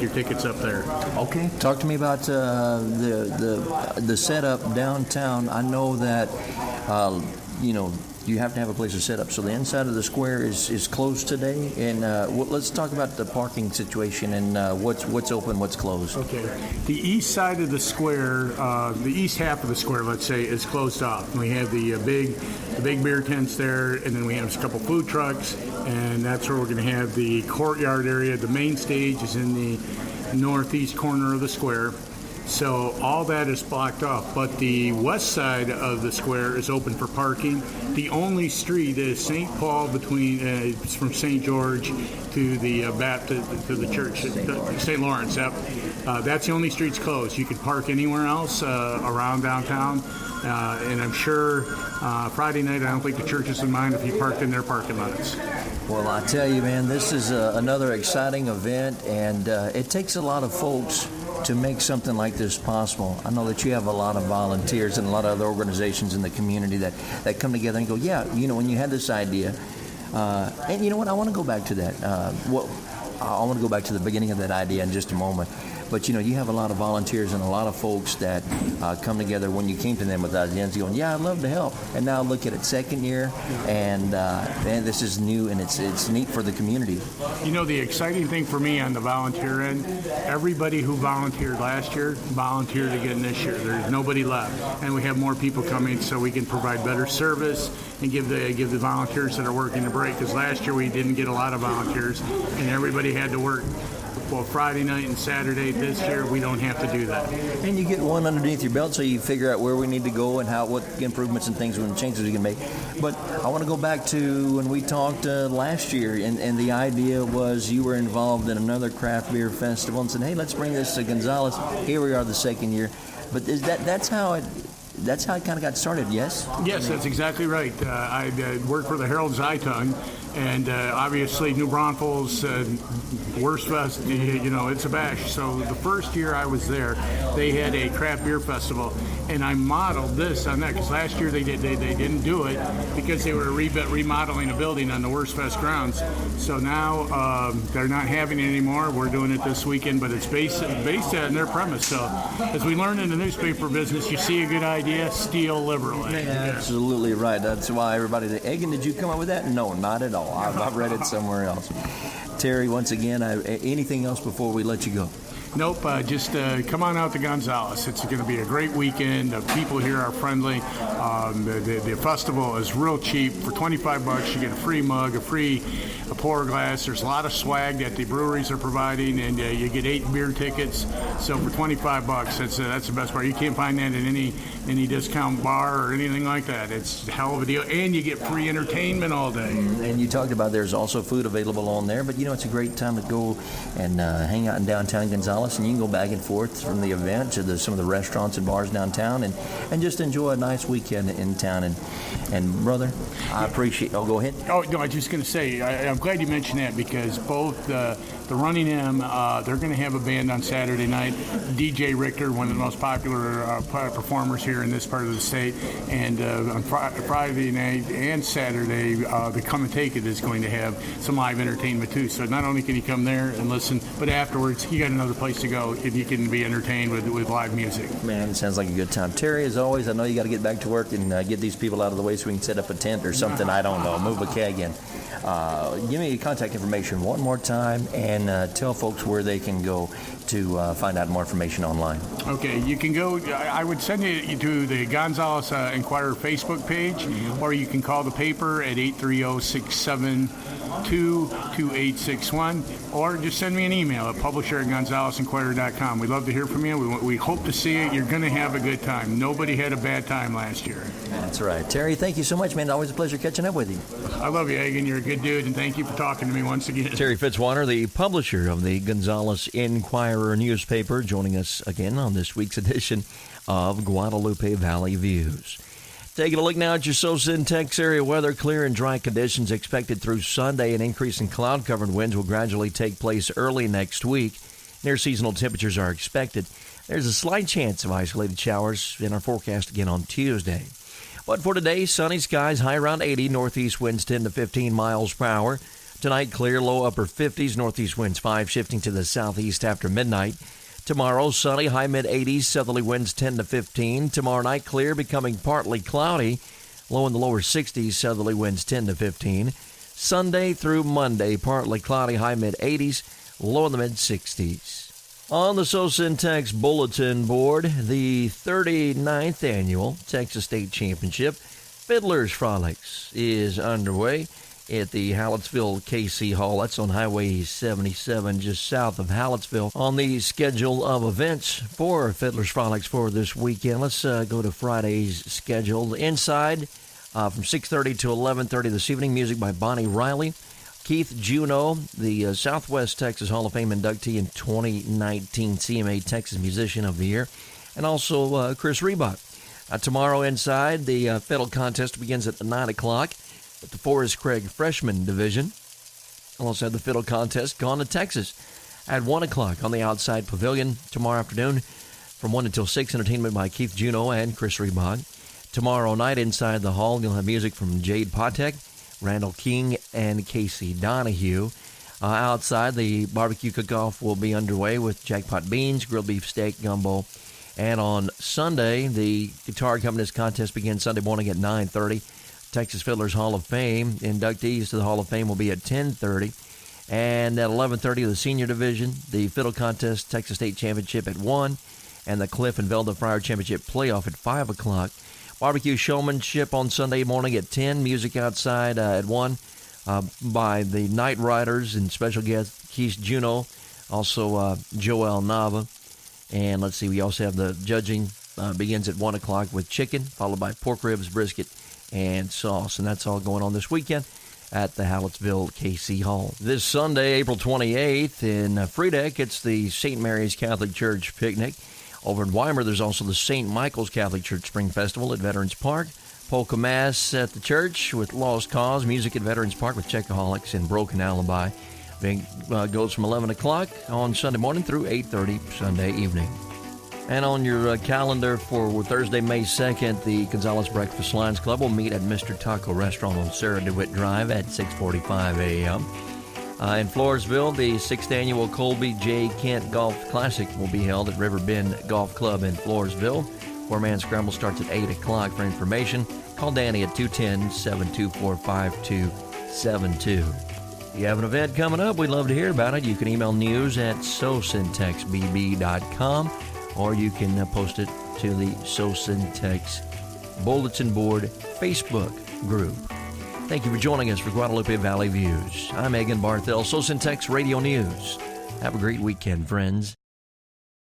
your tickets up there. Okay. Talk to me about the setup downtown. I know that, you have to have a place to set up. So the inside of the square is closed today. And let's talk about the parking situation and what's open, what's closed. Okay. The east side of the square, the east half of the square, let's say, is closed off. We have the big beer tents there, and then we have a couple food trucks, and that's where we're going to have the courtyard area. The main stage is in the northeast corner of the square. So all that is blocked off, but the west side of the square is open for parking. The only street is St. Paul between it's from St. George to the Baptist to the church, St. Lawrence. Yep. That's the only streets closed. You can park anywhere else around downtown, and I'm sure Friday night I don't think the churches would mind if you parked in their parking lots. Well, I tell you, man, this is another exciting event, and it takes a lot of folks to make something like this possible. I know that you have a lot of volunteers and a lot of other organizations in the community that come together and go, yeah, when you had this idea, and you know what, I want to go back to that. I want to go back to the beginning of that idea in just a moment. But, you have a lot of volunteers and a lot of folks that come together when you came to them with ideas going, yeah, I'd love to help. And now look at it, second year, and this is new, and it's neat for the community. The exciting thing for me on the volunteer end, everybody who volunteered last year volunteered again this year. There's nobody left. And we have more people coming so we can provide better service and give the volunteers that are working a break. Because last year we didn't get a lot of volunteers, and everybody had to work. Well, Friday night and Saturday this year, we don't have to do that. And you get one underneath your belt so you figure out where we need to go and what improvements and things and changes we can make. But I want to go back to when we talked last year, and the idea was you were involved in another craft beer festival and said, hey, let's bring this to Gonzales. Here we are the second year. But that's how it kind of got started, yes? Yes, that's exactly right. I worked for the Herald Zeitung, and obviously New Braunfels, Worst Fest, it's a bash. So the first year I was there, they had a craft beer festival, and I modeled this on that, because last year they didn't do it because they were remodeling a building on the Worst Fest grounds. So now they're not having it anymore. We're doing it this weekend, but it's based on their premise. So as we learn in the newspaper business, you see a good idea, steal liberally. Yeah, absolutely right. That's why everybody says, Egan, did you come up with that? No, not at all. I've read it somewhere else. Terry, once again, anything else before we let you go? Nope, just come on out to Gonzales. It's going to be a great weekend. The people here are friendly. The festival is real cheap. For $25, you get a free mug, a free pour glass. There's a lot of swag that the breweries are providing, and you get 8 beer tickets. So for $25, that's the best part. You can't find that in any discount bar or anything like that. It's a hell of a deal, and you get free entertainment all day. And you talked about there's also food available on there, but it's a great time to go and hang out in downtown Gonzales. And you can go back and forth from the event to some of the restaurants and bars downtown and just enjoy a nice weekend in town. And brother, I appreciate... Oh, go ahead. Oh, no, I was just going to say, I'm glad you mentioned that, because both the Running M, they're going to have a band on Saturday night. DJ Richter, one of the most popular performers here in this part of the state. And on Friday night and Saturday, the Come and Take It is going to have some live entertainment too. So not only can you come there and listen, but afterwards, you got another place to go if you can be entertained with live music. Man, it sounds like a good time. Terry, as always, I know you got to get back to work and get these people out of the way so we can set up a tent or something. I don't know, move a keg in. Give me your contact information one more time and tell folks where they can go to find out more information online. Okay, you can go, I would send you to the Gonzales Inquirer Facebook page, or you can call the paper at 830-672-2861, or just send me an email at publisher@gonzalesinquirer.com. We'd love to hear from you. We hope to see you. You're going to have a good time. Nobody had a bad time last year. That's right. Terry, thank you so much, man. Always a pleasure catching up with you. I love you, Egan. You're a good dude, and thank you for talking to me once again. Terry Fitzwater, the publisher of the Gonzales Inquirer newspaper, joining us again on this week's edition of Guadalupe Valley Views. Taking a look now at your Sosa and Tex area weather. Clear and dry conditions expected through Sunday. An increase in cloud-covered winds will gradually take place early next week. Near seasonal temperatures are expected. There's a slight chance of isolated showers in our forecast again on Tuesday. But for today, sunny skies, high around 80, northeast winds 10 to 15 miles per hour. Tonight, clear, low upper 50s, northeast winds 5 shifting to the southeast after midnight. Tomorrow, sunny, high mid-80s, southerly winds 10 to 15. Tomorrow night, clear, becoming partly cloudy, low in the lower 60s, southerly winds 10 to 15. Sunday through Monday, partly cloudy, high mid-80s, low in the mid-60s. On the SoSyntex Bulletin Board, the 39th Annual Texas State Championship Fiddler's Frolics is underway at the Hallettsville KC Hall. That's on Highway 77, just south of Hallettsville. On the schedule of events for Fiddler's Frolics for this weekend, let's go to Friday's schedule. Inside, from 6:30 to 11:30 this evening, music by Bonnie Riley. Keith Juno, the Southwest Texas Hall of Fame inductee in 2019 CMA Texas Musician of the Year, and also Chris Reebok. Tomorrow inside, the fiddle contest begins at 9 o'clock at the Forrest Craig Freshman Division. Also have the fiddle contest Gone to Texas at 1 o'clock on the outside pavilion tomorrow afternoon from 1 until 6, entertainment by Keith Juno and Chris Reebok. Tomorrow night inside the hall, you'll have music from Jade Patek, Randall King, and Casey Donahue. Outside, the barbecue cook-off will be underway with jackpot beans, grilled beef steak, gumbo. And on Sunday, the guitar accompanist contest begins Sunday morning at 9:30. Texas Fiddlers Hall of Fame inductees to the Hall of Fame will be at 10:30. And at 11:30, the senior division, the fiddle contest Texas State Championship at 1, and the Cliff and Velda Friar Championship playoff at 5 o'clock. Barbecue showmanship on Sunday morning at 10. Music outside at 1 by the Night Riders and special guest Keith Juno, also Joel Nava. And let's see, we also have the judging begins at 1 o'clock with chicken, followed by pork ribs, brisket, and sauce. And that's all going on this weekend at the Hallettsville KC Hall. This Sunday, April 28th, in Friedeck, it's the St. Mary's Catholic Church picnic. Over in Weimar, there's also the St. Michael's Catholic Church Spring Festival at Veterans Park. Polka Mass at the church with Lost Cause, music at Veterans Park with Checkaholics and Broken Alibi. It goes from 11 o'clock on Sunday morning through 8:30 Sunday evening. And on your calendar for Thursday, May 2nd, the Gonzales Breakfast Lions Club will meet at Mr. Taco Restaurant on Sarah DeWitt Drive at 6:45 a.m. In Floresville, the 6th Annual Colby J. Kent Golf Classic will be held at River Bend Golf Club in Floresville. Four-man scramble starts at 8 o'clock. For information, call Danny at 210-724-5272. If you have an event coming up, we'd love to hear about it. You can email news at sosyntexbb.com, or you can post it to the SoSyntex Bulletin Board Facebook group. Thank you for joining us for Guadalupe Valley Views. I'm Egan Barthel, SoSyntex Radio News. Have a great weekend, friends.